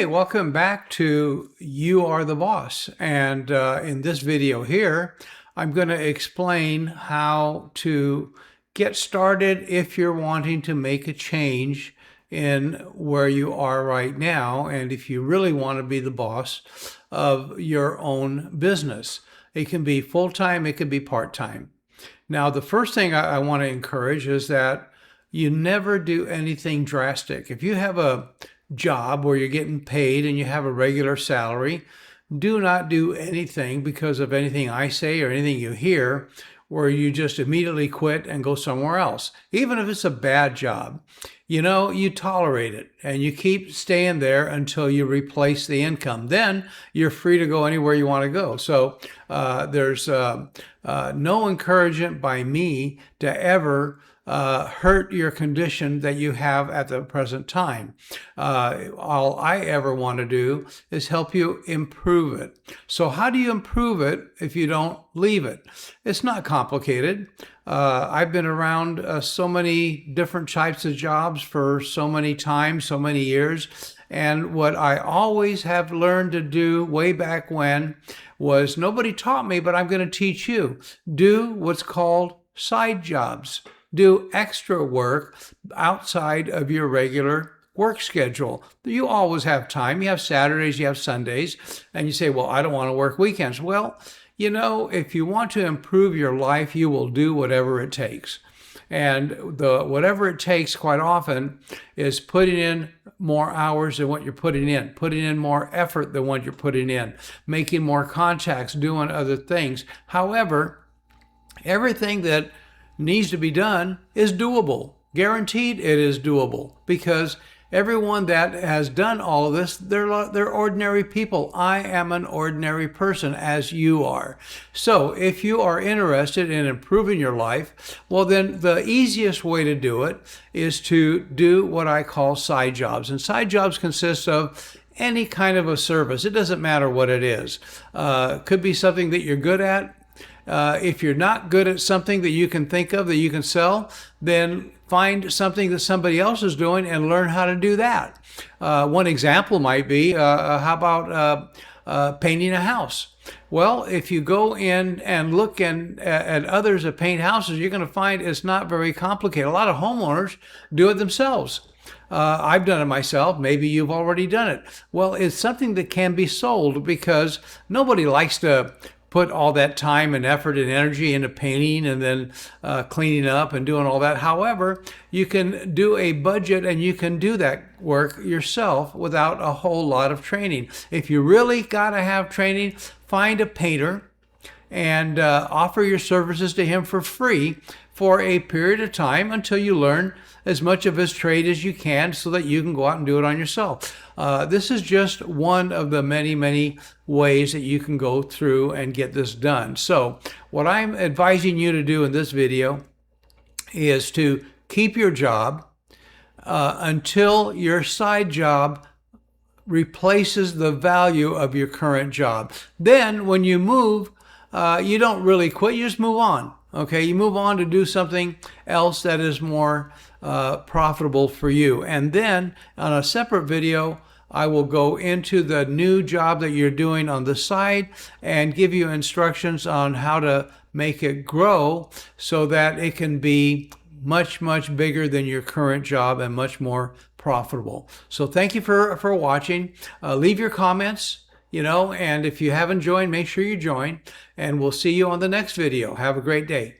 Hey, welcome back to You Are the Boss. And in this video here, I'm going to explain how to get started if you're wanting to make a change in where you are right now, and if you really want to be the boss of your own business. It can be full-time, it can be part-time. Now, the first thing I want to encourage is that you never do anything drastic. If you have a job where you're getting paid and you have a regular salary, do not do anything because of anything I say or anything you hear where you just immediately quit and go somewhere else. Even if it's a bad job, you tolerate it and you keep staying there until you replace the income. Then you're free to go anywhere you want to go. So there's no encouragement by me to ever hurt your condition that you have at the present time. All I ever want to do is help you improve it. So how do you improve it if you don't leave it? It's not complicated. I've been around so many different types of jobs for so many times, so many years. And what I always have learned to do way back when was, nobody taught me, but I'm going to teach you. Do what's called side jobs. Do extra work outside of your regular work schedule. You always have time. You have Saturdays, you have Sundays, and you say, well, I don't want to work weekends. Well, if you want to improve your life, you will do whatever it takes. And whatever it takes quite often is putting in more hours than what you're putting in more effort than what you're putting in, making more contacts, doing other things. However, everything that needs to be done is doable. Guaranteed it is doable, because everyone that has done all of this, they're ordinary people. I am an ordinary person, as you are. So if you are interested in improving your life, well, then the easiest way to do it is to do what I call side jobs. And side jobs consist of any kind of a service. It doesn't matter what it is. Could be something that you're good at. If you're not good at something that you can think of that you can sell, then find something that somebody else is doing and learn how to do that. One example might be, how about painting a house? Well, if you go in and look at others that paint houses, you're going to find it's not very complicated. A lot of homeowners do it themselves. I've done it myself. Maybe you've already done it. Well, it's something that can be sold, because nobody likes to put all that time and effort and energy into painting and then cleaning up and doing all that. However, you can do a budget and you can do that work yourself without a whole lot of training. If you really got to have training, find a painter and offer your services to him for free for a period of time until you learn as much of his trade as you can, so that you can go out and do it on yourself. This is just one of the many, many ways that you can go through and get this done. So what I'm advising you to do in this video is to keep your job until your side job replaces the value of your current job. Then when you move, you don't really quit, you just move on. Okay, you move on to do something else that is more profitable for you. And then on a separate video, I will go into the new job that you're doing on the side and give you instructions on how to make it grow so that it can be much, much bigger than your current job and much more profitable. So thank you for watching. Leave your comments, and if you haven't joined, make sure you join, and we'll see you on the next video. Have a great day.